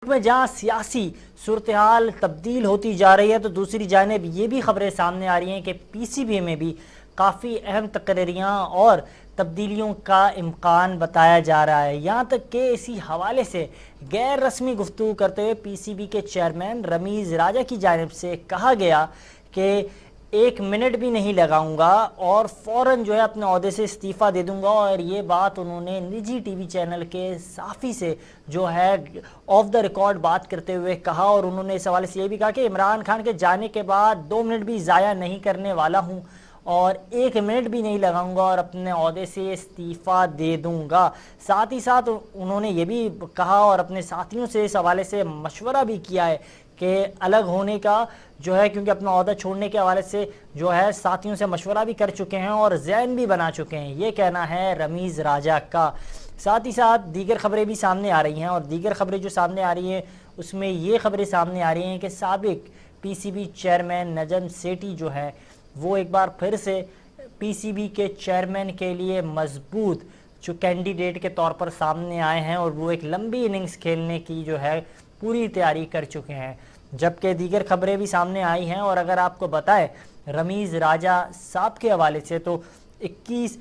में जहां सियासी सूरत हाल तब्दील होती जा रही है, तो दूसरी जानिब ये भी खबरें सामने आ रही हैं कि पीसीबी में भी काफ़ी अहम तकरीरियाँ और तब्दीलियों का इम्कान बताया जा रहा है। यहाँ तक कि इसी हवाले से गैर रस्मी गुफ्तगू करते हुए पीसीबी के चेयरमैन रमीज़ राजा की जानिब से कहा गया कि 1 मिनट भी नहीं लगाऊंगा और फ़ौरन जो है अपने ओहदे से इस्तीफ़ा दे दूंगा। और ये बात उन्होंने निजी टीवी चैनल के साफ़ी से जो है ऑफ द रिकॉर्ड बात करते हुए कहा। और उन्होंने इस हवाले से ये भी कहा कि इमरान खान के जाने के बाद 2 मिनट भी ज़ाया नहीं करने वाला हूँ और 1 मिनट भी नहीं लगाऊंगा और अपने ओहदे से इस्तीफ़ा दे दूंगा। साथ ही साथ उन्होंने ये भी कहा और अपने साथियों से इस हवाले से मशवरा भी किया है कि अलग होने का जो है, क्योंकि अपना ओहदा छोड़ने के हवाले से जो है साथियों से मशवरा भी कर चुके हैं और ज़हन भी बना चुके हैं, ये कहना है रमीज़ राजा का। साथ ही साथ दीगर खबरें भी सामने आ रही हैं और दीगर खबरें जो सामने आ रही हैं उसमें ये खबरें सामने आ रही हैं कि साबिक पीसीबी चेयरमैन नजम सेठी जो है वो एक बार फिर से पीसीबी के चेयरमैन के लिए मजबूत जो कैंडिडेट के तौर पर सामने आए हैं और वो एक लंबी इनिंग्स खेलने की जो है पूरी तैयारी कर चुके हैं। जबकि दीगर खबरें भी सामने आई हैं और अगर आपको बताएं रमीज़ राजा साहब के हवाले से, तो 21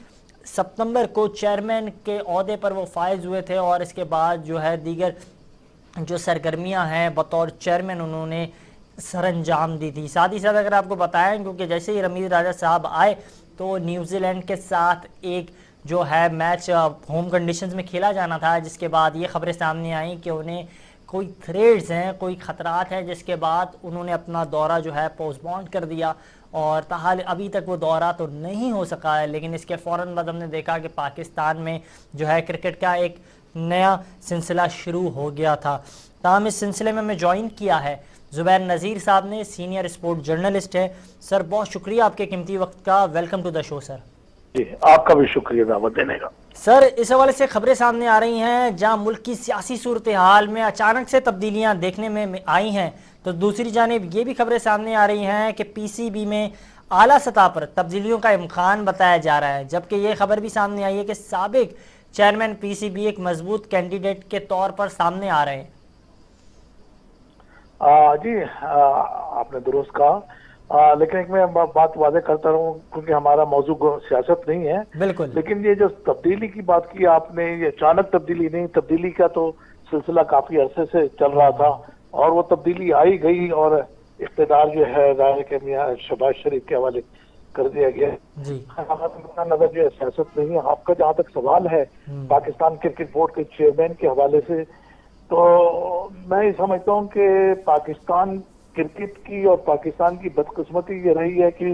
सितंबर को चेयरमैन के ओहदे पर वो फायज हुए थे और इसके बाद जो है दीगर जो सरगर्मियां हैं बतौर चेयरमैन उन्होंने सर अंजाम दी थी। साथ ही साथ अगर आपको बताएं, क्योंकि जैसे ही रमीज़ राजा साहब आए तो न्यूजीलैंड के साथ एक जो है मैच होम कंडीशंस में खेला जाना था, जिसके बाद ये खबरें सामने आई कि उन्हें कोई थ्रेड्स हैं, कोई ख़तरात हैं, जिसके बाद उन्होंने अपना दौरा जो है पोस्टपोन कर दिया और ताहाल अभी तक वो दौरा तो नहीं हो सका है। लेकिन इसके फ़ौरन बाद हमने देखा कि पाकिस्तान में जो है क्रिकेट का एक नया सिलसिला शुरू हो गया था। ताहम इस सिलसिले में हमें ज्वाइन किया है ज़ुबैर नज़ीर साहब ने, सीनियर स्पोर्ट जर्नलिस्ट है। सर बहुत शुक्रिया आपके कीमती वक्त का, welcome to the show sir. जी आपका भी शुक्रिया दावत देने का। सर इस हवाले से खबरें सामने आ रही हैं जहां मुल्क की सियासी सूरत हाल में अचानक से तब्दीलियां देखने में आई हैं, तो दूसरी जानिब ये भी खबरें सामने आ रही हैं कि पीसीबी में आला सतह पर तब्दीलियों का इम्कान बताया जा रहा है। जबकि ये खबर भी सामने आई है कि साबिक चेयरमैन पीसीबी एक मजबूत कैंडिडेट के तौर पर सामने आ रहे हैं। जी आपने दुरुस्त कहा, लेकिन एक मैं बात वादे करता रहूं क्योंकि हमारा मौजू सियासत नहीं है। बिल्कुल। लेकिन ये जो तब्दीली की बात की आपने, ये अचानक तब्दीली नहीं, तब्दीली का तो सिलसिला काफी अरसे से चल रहा था और वो तब्दीली आई गई और इख्तिदार जो है राय के मियां शहबाज शरीफ के हवाले कर दिया गया। जी हमारा नजर जो है सियासत नहीं है। आपका जहाँ तक सवाल है पाकिस्तान क्रिकेट बोर्ड के चेयरमैन के हवाले से, तो मैं समझता हूँ कि पाकिस्तान क्रिकेट की और पाकिस्तान की बदकिस्मती ये रही है कि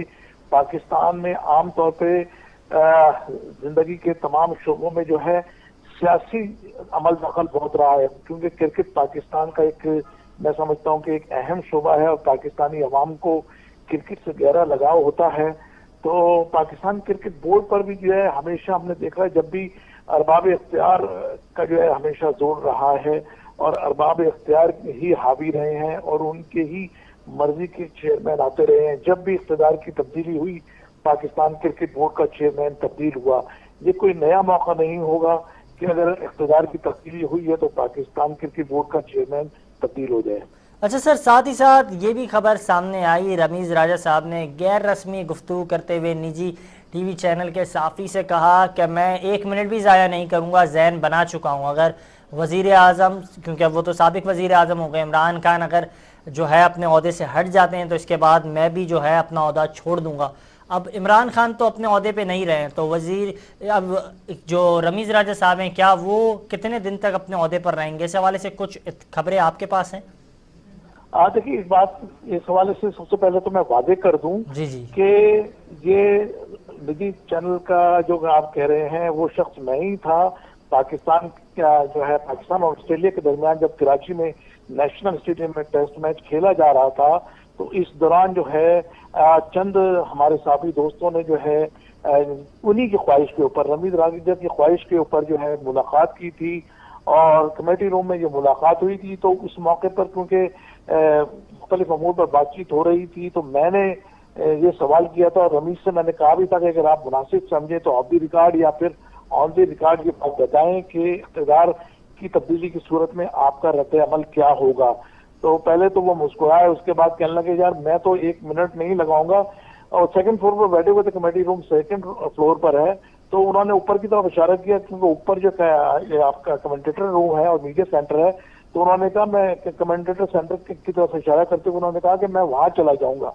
पाकिस्तान में आमतौर पे जिंदगी के तमाम शोबों में जो है सियासी अमल दखल बहुत रहा है, क्योंकि क्रिकेट पाकिस्तान का एक, मैं समझता हूँ कि एक अहम शोबा है और पाकिस्तानी अवाम को क्रिकेट से गहरा लगाव होता है। तो पाकिस्तान क्रिकेट बोर्ड पर भी जो है हमेशा हमने देखा है जब भी अरबाब इख्तियार का जो है हमेशा जोर रहा है और अरबाब इख्तियार ही हावी रहे हैं और उनके ही मर्जी के चेयरमैन आते रहे हैं। जब भी इख्तियार की तब्दीली हुई पाकिस्तान क्रिकेट बोर्ड का चेयरमैन तब्दील हुआ। ये कोई नया मौका नहीं होगा कि अगर इख्तियार की तब्दीली हुई है तो पाकिस्तान क्रिकेट बोर्ड का चेयरमैन तब्दील हो जाए। अच्छा सर, साथ ही साथ ये भी खबर सामने आई, रमीज़ राजा साहब ने गैर रस्मी गुफ्तगू करते हुए निजी टीवी चैनल के साफ़ी से कहा कि मैं 1 मिनट भी ज़ाया नहीं करूँगा, ज़हन बना चुका हूँ। अगर वज़ीर आज़म, क्योंकि वो तो साबिक वज़ीर आज़म हो गए, इमरान खान अगर जो है अपने ओहदे से हट जाते हैं तो इसके बाद मैं भी जो है अपना ओहदा छोड़ दूँगा। अब इमरान खान तो अपने ओहदे पे नहीं रहे, तो वज़ीर अब जो रमीज़ राजा साहब हैं क्या वो कितने दिन तक अपने ओहदे पर रहेंगे? इस हवाले से कुछ खबरें आपके पास हैं? देखिए इस हवाले से सबसे पहले तो मैं वादे कर दूं जी जी कि ये निजी चैनल का जो आप कह रहे हैं वो शख्स मैं ही था। पाकिस्तान का जो है पाकिस्तान और ऑस्ट्रेलिया के दरमियान जब कराची में नेशनल स्टेडियम में टेस्ट मैच खेला जा रहा था तो इस दौरान जो है चंद हमारे साथी दोस्तों ने जो है उन्हीं की ख्वाहिश के ऊपर, रमीज़ राजा की ख्वाहिश के ऊपर जो है मुलाकात की थी और कमेटी रूम में ये मुलाकात हुई थी। तो उस मौके पर क्योंकि मुख्तलिफ अमूर पर बातचीत हो रही थी तो मैंने ये सवाल किया था और रमीज से मैंने कहा भी था कि अगर आप मुनासिब समझे तो ऑफ द रिकॉर्ड या फिर ऑन द रिकॉर्ड ये बात बताएं कि इख्तियार की तब्दीली की सूरत में आपका रद्द अमल क्या होगा। तो पहले तो वो मुस्कुराए, उसके बाद कहने लगे यार मैं तो 1 मिनट नहीं लगाऊंगा, और सेकंड फ्लोर पर बैठे हुए थे, कमेटी रूम सेकंड फ्लोर पर है, तो उन्होंने ऊपर की तरफ इशारा किया क्योंकि ऊपर जो ये आपका कमेंटेटर रूम है और मीडिया सेंटर है, तो उन्होंने कहा, मैं कमेंटेटर सेंटर की तरफ इशारा करते हुए उन्होंने कहा कि मैं वहां चला जाऊंगा।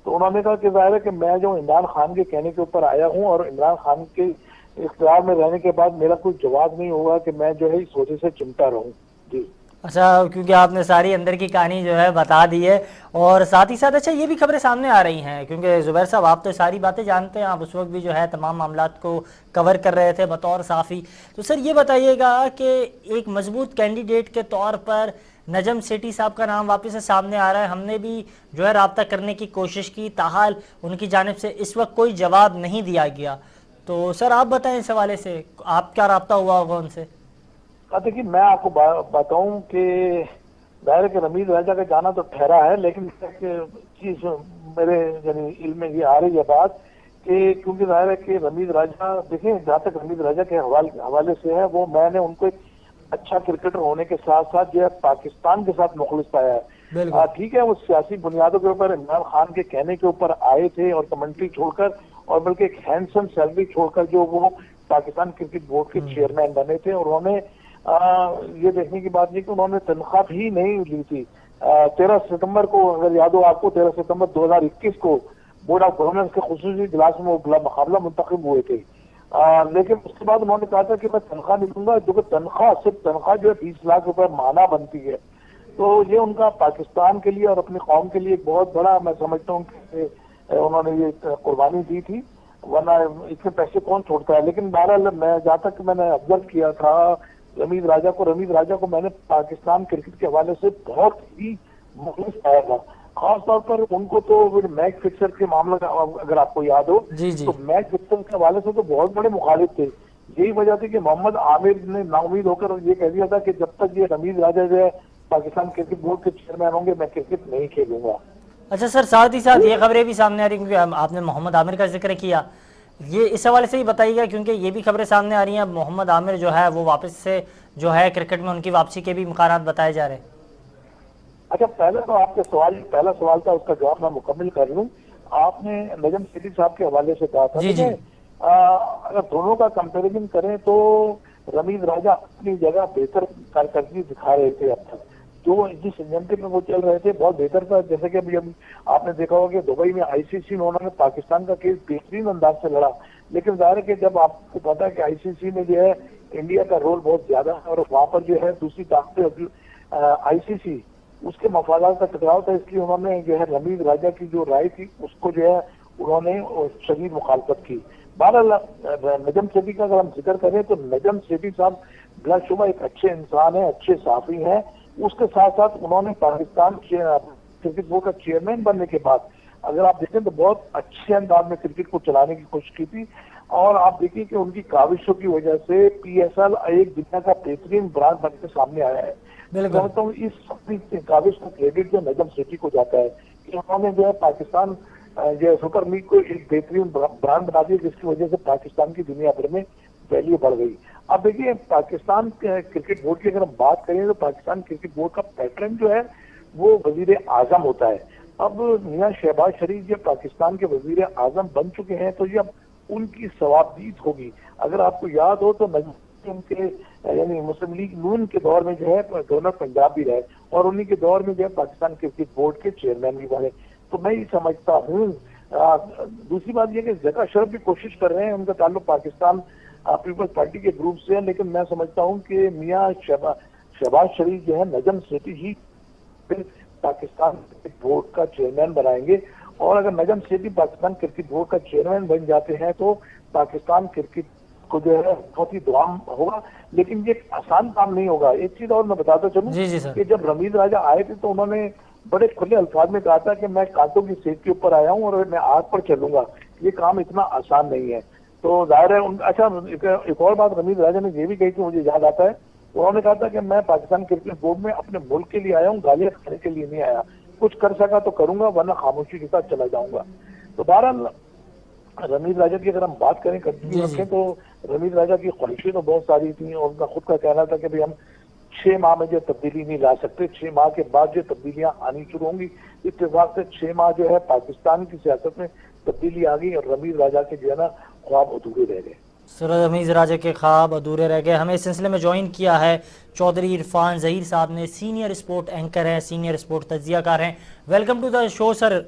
तो उन्होंने कहा कि जाहिर है कि मैं जो इमरान खान के कहने के ऊपर आया हूं और इमरान खान के इख्तियार में रहने के बाद मेरा कोई जवाब नहीं होगा कि मैं जो है इस वजह से चिमटा रहूं। जी अच्छा, क्योंकि आपने सारी अंदर की कहानी जो है बता दी है, और साथ ही साथ अच्छा ये भी खबरें सामने आ रही हैं, क्योंकि ज़ुबैर साहब आप तो सारी बातें जानते हैं, आप उस वक्त भी जो है तमाम मामलात को कवर कर रहे थे बतौर साफ़ी। तो सर ये बताइएगा कि एक मजबूत कैंडिडेट के तौर पर नजम सेठी साहब का नाम वापस से सामने आ रहा है। हमने भी जो है रब्ता करने की कोशिश की, ताहाल उनकी जानिब से इस वक्त कोई जवाब नहीं दिया गया। तो सर आप बताएं इस हवाले से, आप क्या रब्ता हुआ होगा उनसे? देखिए, मैं आपको बताऊं कि दायरे के रमीज राजा का जाना तो ठहरा है, लेकिन एक चीज मेरे यानी इल्म में ये आ रही है बात कि क्योंकि दायरा है कि रमीज राजा, देखिए जहाँ तक रमीज राजा के हवाले से है, वो मैंने उनको एक अच्छा क्रिकेटर होने के साथ साथ जो है पाकिस्तान के साथ मुखलिस पाया है। ठीक है, वो सियासी बुनियादों के ऊपर इमरान खान के कहने के ऊपर आए थे और कमेंट्री छोड़कर, और बल्कि एक हैंडसम सैलरी छोड़कर जो वो पाकिस्तान क्रिकेट बोर्ड के चेयरमैन बने थे, और उन्होंने ये देखने की बात नहीं कि उन्होंने तनख्वाह भी नहीं ली थी। 13 सितंबर को, अगर याद हो आपको, 13 सितंबर 2021 को बोर्ड ऑफ गवर्नर्स के खुसूसी इजलास में मुकाबला मुंतखब हुए थे, लेकिन उसके बाद उन्होंने कहा था कि मैं तनख्वाह नहीं दूंगा, जो कि तनख्वाह सिर्फ तनख्वाह जो है 20 लाख रुपए माना बनती है। तो ये उनका पाकिस्तान के लिए और अपनी कौम के लिए एक बहुत बड़ा, मैं समझता हूँ कि उन्होंने ये कुर्बानी दी थी, वरना इतने पैसे कौन छोड़ता है। लेकिन बहरहाल मैं जहाँ तक मैंने ऑब्जर्व किया था रमीज राजा को मैंने पाकिस्तान क्रिकेट के हवाले से बहुत ही मुखलिस पाया था। खासतौर पर उनको तो मैच फिक्सर के मामले, अगर आपको याद हो, तो मैच फिक्सर के हवाले से तो बहुत बड़े मुखालिफ थे। यही वजह थी कि मोहम्मद आमिर ने नाउमीद होकर ये कह दिया था कि जब तक ये रमीज राजा जो है पाकिस्तान क्रिकेट बोर्ड के चेयरमैन होंगे मैं क्रिकेट नहीं खेलूंगा। अच्छा सर, साथ ही साथ ये खबरें भी सामने आ रही, क्योंकि आपने मोहम्मद आमिर का जिक्र किया, ये इस हवाले से ही बताइएगा, क्योंकि ये भी खबरें सामने आ रही हैं मोहम्मद आमिर जो है वो वापस से जो है क्रिकेट में उनकी वापसी के भी इम्कानात बताए जा रहे हैं। अच्छा, पहले तो आपके पहला सवाल था, उसका जवाब मैं मुकम्मल कर लूं। आपने नजम सेठी साहब के हवाले से कहा था, जी। अगर दोनों का कंपैरिजन करें तो रमीज राजा अपनी जगह बेहतर कारकर्दगी दिखा रहे थे। अब तक जो जिस एजेंडे में वो चल रहे थे बहुत बेहतर था। जैसे कि अभी आपने देखा होगा कि दुबई में आईसीसी में उन्होंने पाकिस्तान का केस बेहतरीन अंदाज से लड़ा, लेकिन जाहिर है कि जब आपको पता है कि आईसीसी में जो है इंडिया का रोल बहुत ज्यादा है और वहां पर जो है दूसरी ताकतें आईसीसी, उसके मफादात का टकराव था, इसलिए उन्होंने जो है रमीज राजा की जो राय थी उसको जो है उन्होंने शदीद मुखालफत की। बहरहाल नजम सेठी का अगर हम जिक्र करें तो नजम सेठी साहब बिलाशुबा एक अच्छे इंसान है, अच्छे साफी हैं। उसके साथ साथ उन्होंने पाकिस्तान क्रिकेट बोर्ड का चेयरमैन बनने के बाद अगर आप देखें तो बहुत अच्छे अंदाज में क्रिकेट को चलाने की कोशिश की थी, और आप देखिए कि उनकी काविशों की वजह से पीएसएल एक दुनिया का बेहतरीन ब्रांड बनकर सामने आया है। समझता हूँ इस काविश का क्रेडिट जो नजम सेठी को जाता है कि उन्होंने जो है पाकिस्तान जो सुपर लीग को एक बेहतरीन ब्रांड बना दिया, जिसकी वजह से पाकिस्तान की दुनिया भर में वैल्यू बढ़ गई। अब देखिए, पाकिस्तान क्रिकेट बोर्ड की अगर हम बात करें तो पाकिस्तान क्रिकेट बोर्ड का पैटर्न जो है वो वजीर आजम होता है। अब मियां शहबाज शरीफ जब पाकिस्तान के वजीर आजम बन चुके हैं तो ये अब उनकी सवाबदीद होगी। अगर आपको याद हो तो उनके यानी मुस्लिम लीग नून के दौर में जो है गवर्नर पंजाब भी रहे, और उन्हीं के दौर में जो है पाकिस्तान क्रिकेट बोर्ड के चेयरमैन भी बने। तो मैं ये समझता हूँ, दूसरी बात यह कि जका शरफ भी कोशिश कर रहे हैं, उनका ताल्लुक पाकिस्तान पीपल्स पार्टी के ग्रुप से है, लेकिन मैं समझता हूँ कि मियां शहबाज शरीफ जो है नजम सेठी ही फिर पाकिस्तान क्रिकेट बोर्ड का चेयरमैन बनाएंगे, और अगर नजम सेठी पाकिस्तान क्रिकेट बोर्ड का चेयरमैन बन जाते हैं तो पाकिस्तान क्रिकेट को जो है बहुत ही दुआम होगा, लेकिन ये आसान काम नहीं होगा। एक चीज और मैं बताता चलूं कि जब रमीज राजा आए थे तो उन्होंने बड़े खुले अल्फाज में कहा था कि मैं कांटों की सेक के ऊपर आया हूं और मैं आग पर चलूंगा, ये काम इतना आसान नहीं है। तो जाहिर है अच्छा, एक और बात रमीज राजा ने ये भी कही थी, मुझे याद आता है, उन्होंने कहा था कि मैं पाकिस्तान क्रिकेट बोर्ड में अपने मुल्क के लिए आया हूँ, गालियां खाने के लिए नहीं आया, कुछ कर सका तो करूंगा वरना खामोशी के साथ चला जाऊंगा। तो बहरहाल रमीज राजा की अगर हम बात करें रखें तो रमीज राजा की ख्वाहिशें तो बहुत सारी थी, और उनका खुद का कहना था कि भाई हम 6 माह में जो तब्दीली नहीं ला सकते, 6 माह के बाद जो तब्दीलियां आनी शुरू होंगी, इत्तेफाक से 6 माह जो है पाकिस्तान की सियासत में तब्दीली आ गई और रमीज राजा के जो है ना ख्वाब अधूरे रह गए। सर रमीज़ राजा के ख्वाब अधूरे रह गए। हमें इस सिलसिले में ज्वाइन किया है चौधरी इरफान ज़हीर साहब ने, सीनियर स्पोर्ट एंकर हैं, सीनियर स्पोर्ट तज्जियाकार हैं। Welcome to the show sir.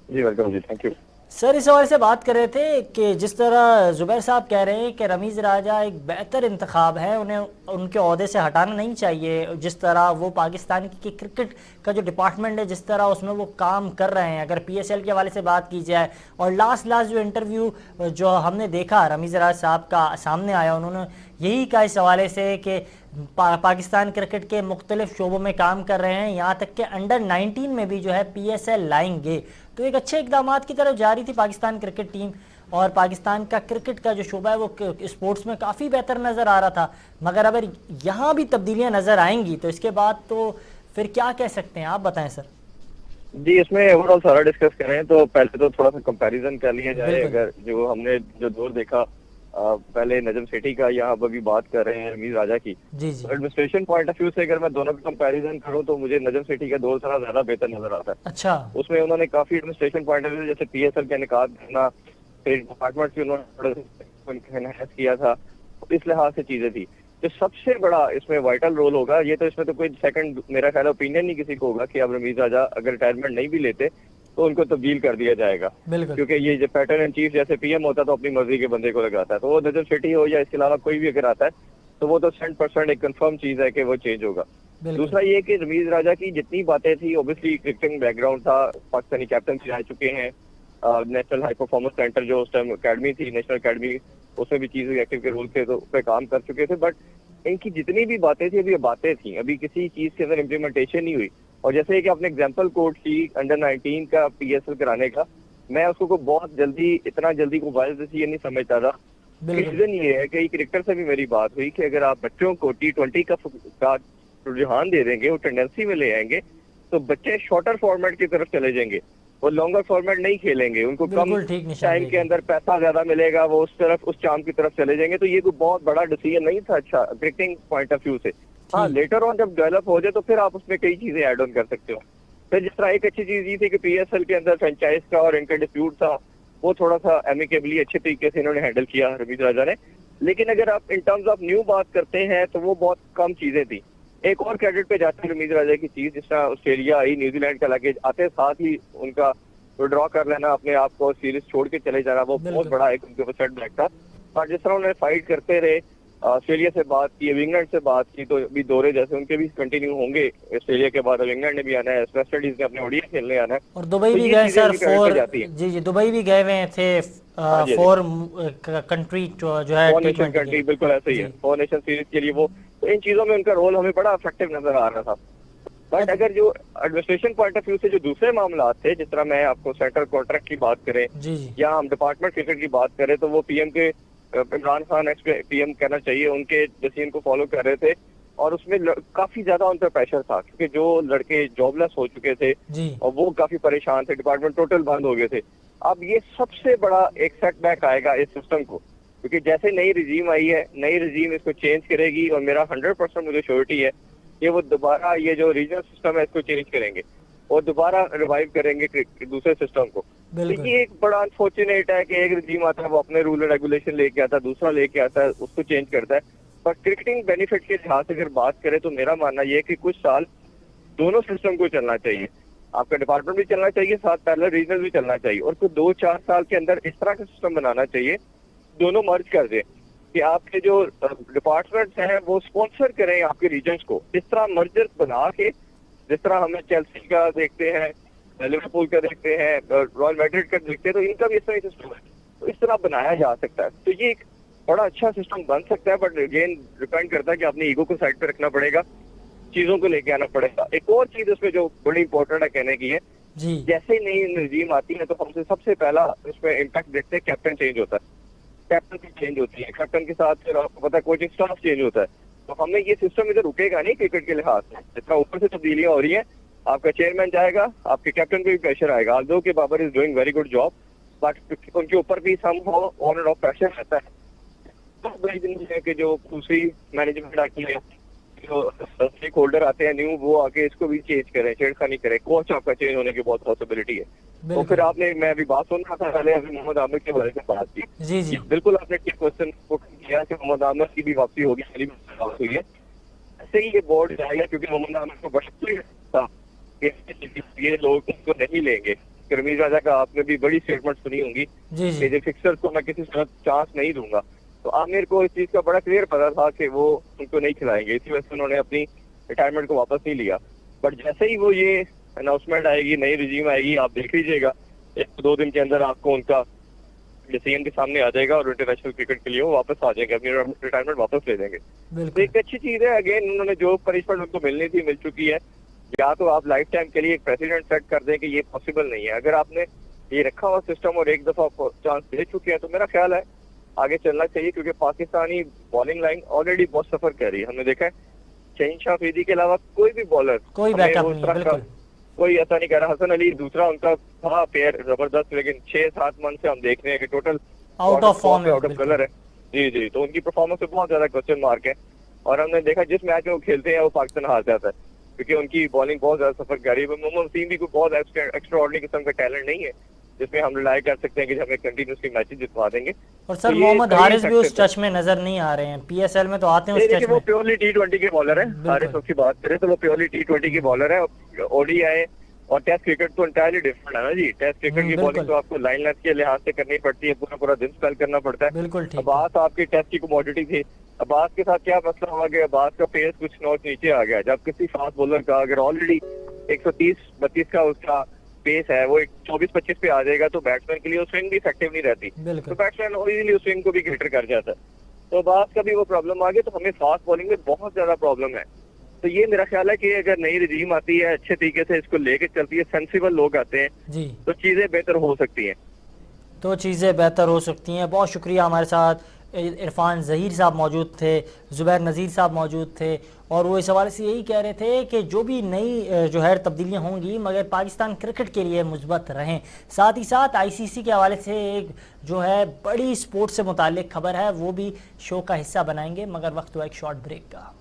जी वेलकम जी, थैंक यू सर इस हवाले से बात कर रहे थे कि जिस तरह ज़ुबैर साहब कह रहे हैं कि रमीज़ राजा एक बेहतर इंतखाब है, उन्हें उनके ओहदे से हटाना नहीं चाहिए। जिस तरह वो पाकिस्तान की क्रिकेट का जो डिपार्टमेंट है, जिस तरह उसमें वो काम कर रहे हैं, अगर PSL के हवाले से बात की जाए, और लास्ट जो इंटरव्यू जो हमने देखा रमीज़ राजा साहब का सामने आया, उन्होंने यही कहा इस हवाले से कि पाकिस्तान क्रिकेट के मुख्तलिफ शोबों में काम कर रहे हैं, यहाँ तक कि अंडर-19 में भी जो है PSL लाएंगे। तो एक अच्छे इकदाम की तरफ जा रही थी पाकिस्तान क्रिकेट टीम, और पाकिस्तान का क्रिकेट का जो शोबा है वो स्पोर्ट्स में काफ़ी बेहतर नज़र आ रहा था। मगर अगर यहाँ भी तब्दीलियाँ नज़र आएंगी तो इसके बाद तो फिर क्या कह सकते हैं, आप बताएं सर। जी। इसमें ओवरऑल सारा डिस्कस करें तो पहले तो थोड़ा सा कंपैरिजन कर लिया जाए। अगर जो हमने जो दौर देखा पहले नजम सेठी का, यहाँ अभी बात कर रहे हैं रमीज राजा की, एडमिनिस्ट्रेशन पॉइंट ऑफ व्यू से अगर मैं दोनों का कंपैरिजन करूँ तो मुझे नजम सेठी का दौर थोड़ा ज्यादा बेहतर नजर आता है। अच्छा। उसमें उन्होंने काफी एडमिनिस्ट्रेशन पॉइंट ऑफ व्यू, जैसे PSL का इनेकाद करना, फिर डिपार्टमेंट भी उन्होंने किया था, इस लिहाज से चीजें थी। जो सबसे बड़ा इसमें वाइटल रोल होगा, ये तो इसमें तो कोई सेकंड मेरा ख्याल ओपिनियन नहीं किसी को होगा कि अब रमीज राजा अगर रिटायरमेंट नहीं भी लेते तो उनको तब्दील कर दिया जाएगा, क्योंकि ये जो पैटर्न एंड चीफ जैसे PM होता है तो अपनी मर्जी के बंदे को लगाता है, तो वो नजम सेठी हो या इसके अलावा कोई भी अगर आता है तो वो तो 100% एक कंफर्म चीज है कि वो चेंज होगा। दूसरा ये कि रमीज राजा की जितनी बातें थी, ओब्वियसली क्रिकेटिंग बैकग्राउंड था, पाकिस्तानी कैप्टन रह चुके हैं, नेशनल हाई परफॉर्मेंस सेंटर जो उस टाइम अकेडमी थी, नेशनल अकेडमी, उसमें भी चीज एक्टिव के रोल थे तो उस पर काम कर चुके थे। बट इनकी जितनी भी बातें थी अभी बातें थी, अभी किसी चीज के अंदर इम्प्लीमेंटेशन नहीं हुई। और जैसे कि आपने एग्जांपल कोट की अंडर-19 का PSL कराने का, मैं उसको को बहुत जल्दी, इतना जल्दी को वाइज ये नहीं समझता था। रीजन ये है कि क्रिकेटर से भी मेरी बात हुई कि अगर आप बच्चों को T20 का रुझान दे देंगे, वो टेंडेंसी में ले आएंगे, तो बच्चे शॉर्टर फॉर्मेट की तरफ चले जाएंगे, वो लॉन्गर फॉर्मेट नहीं खेलेंगे, उनको कम टाइम के अंदर पैसा ज्यादा मिलेगा, वो उस तरफ उस चाम की तरफ चले जाएंगे। तो ये कोई बहुत बड़ा डिसीजन नहीं था अच्छा क्रिकेटिंग पॉइंट ऑफ व्यू से। हाँ, लेटर ऑन जब डेवलप हो जाए तो फिर आप उसमें कई चीजें ऐड ऑन कर सकते हो। फिर जिस तरह एक अच्छी चीज ये थी कि PSL के अंदर फ्रेंचाइज का और इनका डिस्प्यूट था, वो थोड़ा सा एमिकेबली अच्छे तरीके से इन्होंने हैंडल किया रमीज राजा ने। लेकिन अगर आप इन टर्म्स ऑफ न्यू बात करते हैं तो वो बहुत कम चीजें थी। एक और क्रेडिट पे जाती है रमीज राजा की चीज, जिस तरह ऑस्ट्रेलिया आई, न्यूजीलैंड का लगे आते साथ ही उनका विड्रॉ कर लेना, अपने आप को सीरीज छोड़ के चले जाना, वो बहुत बड़ा एक उनके ऊपर सेटबैक था। और जिस तरह उन्होंने फाइट करते रहे, ऑस्ट्रेलिया से बात की, इंग्लैंड से बात की, तो अभी दौरे जैसे उनके भी कंटिन्यू होंगे। ऑस्ट्रेलिया के बाद अब इंग्लैंड ने भी आना है, वेस्ट इंडीज ने अपने ओडीआई खेलने आना है, और दुबई भी गए सर जी दुबई भी गए हुए थे फॉर कंट्री जो है कंट्री, बिल्कुल ऐसे ही है, 4 नेशन सीरीज के लिए वो। तो इन चीजों में उनका रोल हमें बड़ा इफेक्टिव नजर आ रहा था। बट अगर जो एडमिनिस्ट्रेशन पॉइंट ऑफ व्यू से जो दूसरे मामला थे, जिस तरह मैं आपको सेंट्रल कॉन्ट्रैक्ट की बात करें या हम डिपार्टमेंट क्रिकेट की बात करें, तो वो PM के इमरान खान एक्स PM कहना चाहिए, उनके डिसीजन को फॉलो कर रहे थे, और उसमें काफी ज्यादा उन पर प्रेशर था, क्योंकि जो लड़के जॉबलेस हो चुके थे और वो काफी परेशान थे, डिपार्टमेंट टोटल बंद हो गए थे। अब ये सबसे बड़ा एक सेटबैक आएगा इस सिस्टम को, क्योंकि जैसे नई रिजीम आई है, नई रिजीम इसको चेंज करेगी, और मेरा 100% मुझे श्योरिटी है कि वो दोबारा ये जो रीजनल सिस्टम है इसको चेंज करेंगे और दोबारा रिवाइव करेंगे दूसरे सिस्टम को। तो ये एक बड़ा अनफॉर्चुनेट है कि एक रिजीम आता है, वो अपने रूल एंड रेगुलेशन लेके आता है, दूसरा लेके आता है, उसको चेंज करता है। पर क्रिकेटिंग बेनिफिट के लिहाज से अगर बात करें तो मेरा मानना यह है कि कुछ साल दोनों सिस्टम को चलना चाहिए, आपका डिपार्टमेंट भी चलना चाहिए, साथ पैरेलल रीजनल भी चलना चाहिए, और कुछ 2-4 साल के अंदर इस तरह का सिस्टम बनाना चाहिए, दोनों मर्ज कर दे कि आपके जो डिपार्टमेंट्स हैं वो स्पॉन्सर करें आपके रीजन्स को, इस तरह मर्जर बना के, जिस तरह हमें चेल्सी का देखते हैं, लिवरपूल का देखते हैं, रॉयल मैड्रिड का देखते हैं, तो इनका भी इस तरह सिस्टम है, तो इस तरह बनाया जा सकता है। तो ये एक बड़ा अच्छा सिस्टम बन सकता है, बट अगेन डिपेंड करता है कि अपनी ईगो को साइड पे रखना पड़ेगा, चीजों को लेके आना पड़ेगा। एक और चीज उसमें जो बड़ी इंपॉर्टेंट है कहने की है, जैसे ही नई रिजीम आती है तो हमसे सबसे पहला इसमें इम्पैक्ट देखते हैं, कैप्टन चेंज होता है, कैप्टन की चेंज होती है, कैप्टन के साथ फिर आपको पता है कोचिंग स्टाफ चेंज होता है। तो हमें ये सिस्टम इधर रुकेगा नहीं क्रिकेट के लिहाज से, जितना ऊपर से तब्दीलियां हो रही है, आपका चेयरमैन जाएगा, आपके कैप्टन पे भी प्रेशर आएगा, ऑल्दो के Babar is doing very good job, but उनके ऊपर भी some on and off pressure रहता है। तो बड़ी दिन है कि जो दूसरी मैनेजमेंट आती है जो स्टेक होल्डर आते हैं न्यू, वो आके इसको भी चेंज करें, छेड़खानी करें, कोच आपका चेंज होने की बहुत पॉसिबिलिटी है। तो फिर आपने, मैं अभी बात सुन रहा था पहले, अभी मोहम्मद आमिर के बारे में बात की। जी जी बिल्कुल आपने ठीक क्वेश्चन किया कि मोहम्मद आमिर की भी वापसी होगी, मेरी भी वापसी हुई है, ऐसे ही ये बोर्ड जाएगा, क्योंकि मोहम्मद आमिर को बड़ा था कि ये लोग उसको नहीं लेंगे। रमीज राजा का आपने भी बड़ी स्टेटमेंट सुनी होंगी कि जो फिक्सर्स को मैं किसी तरह चांस नहीं दूंगा। तो आमिर को इस चीज का बड़ा क्लियर पता था कि वो उनको नहीं खिलाएंगे, इसी वजह से उन्होंने अपनी रिटायरमेंट को वापस नहीं लिया। बट जैसे ही वो ये अनाउंसमेंट आएगी, नई रिजीम आएगी, आप देख लीजिएगा 1-2 दिन के अंदर आपको उनका डिसीजन के सामने आ जाएगा और इंटरनेशनल क्रिकेट के लिए वो वापस आ जाएंगे, अपनी रिटायरमेंट वापस ले लेंगे। तो एक अच्छी चीज है। अगेन उन्होंने जो पनिशमेंट उनको मिलनी थी मिल चुकी है। या तो आप लाइफ टाइम के लिए एक प्रेसिडेंट सेट कर दें कि ये पॉसिबल नहीं है। अगर आपने ये रखा हुआ सिस्टम और एक दफा चांस दे चुके हैं तो मेरा ख्याल है आगे चलना चाहिए, क्योंकि पाकिस्तानी बॉलिंग लाइन ऑलरेडी बहुत सफर कर रही है। हमने देखा है शहीन शाह अफरीदी के अलावा कोई भी बॉलर, कोई बैकअप नहीं है, बिल्कुल कोई ऐसा नहीं कर रहा। हसन अली दूसरा उनका था पेयर जबरदस्त, लेकिन 6-7 मंथ से हम देख रहे हैं कि टोटल आउट ऑफ फॉर्म है, आउट ऑफ कलर है। जी जी, तो उनकी परफॉर्मेंस पे बहुत ज्यादा क्वेश्चन मार्क है। और हमने देखा जिस मैच में वो खेलते हैं वो पाकिस्तान हार जाता है, क्योंकि उनकी बॉलिंग बहुत ज्यादा सफर कर रही है। मोहम्मद वसीम भी कोई बहुत एक्स्ट्रा ऑर्डिनरी किस्म का टैलेंट नहीं है जिसमें हम रिलाई कर सकते हैं कि हमें कंटिन्यूसली मैचेस जितवा देंगे। और सर मोहम्मद हारिस भी उस टच में नजर नहीं आ रहे हैं, पीएसएल में तो आते हैं उस टच में। वो प्योरली T20 के बॉलर है। हारिस की बात करें तो वो प्योरली T20 के बॉलर है। ओडीआई और टेस्ट क्रिकेट तो इंटायरली डिफरेंट है ना जी। टेस्ट क्रिकेट की बॉलिंग तो आपको लाइन लेंथ के लिहाज से करनी पड़ती है, पूरा दिन स्पेल करना पड़ता है। बिल्कुल ठीक। अब्बास आपकी टेस्ट की कमोडिटी थी। अब्बास के साथ क्या मसला हुआ कि अब्बास का पेस कुछ नॉच नीचे आ गया। जब किसी फास्ट बॉलर का अगर ऑलरेडी 130-32 का उसका पेस है, वो 24-25 पे आ जाएगा तो बैट्समैन के लिए वो स्विंग भी इफेक्टिव नहीं रहती, तो बैट्समैन इजीली उस स्विंग को भी ग्लिटर कर जाता है। तो अब्बास का भी वो प्रॉब्लम आ गई। तो हमें फास्ट बॉलिंग में बहुत ज्यादा प्रॉब्लम है। तो ये मेरा ख्याल है कि अगर नई रिजीम आती है, अच्छे तरीके से इसको लेके चलती है, सेंसिबल लोग आते हैं जी, तो चीजें बेहतर हो सकती हैं। तो चीज़ें बेहतर हो सकती हैं। बहुत शुक्रिया। हमारे साथ इरफान ज़हीर साहब मौजूद थे, ज़ुबैर नज़ीर साहब मौजूद थे, और वो इस हवाले से यही कह रहे थे कि जो भी नई जो है तब्दीलियाँ होंगी मगर पाकिस्तान क्रिकेट के लिए मुस्बत रहें। साथ ही साथ आईसीसी के हवाले से एक जो है बड़ी स्पोर्ट्स से मुताल्लिक खबर है, वो भी शो का हिस्सा बनाएंगे, मगर वक्त हुआ एक शॉर्ट ब्रेक का।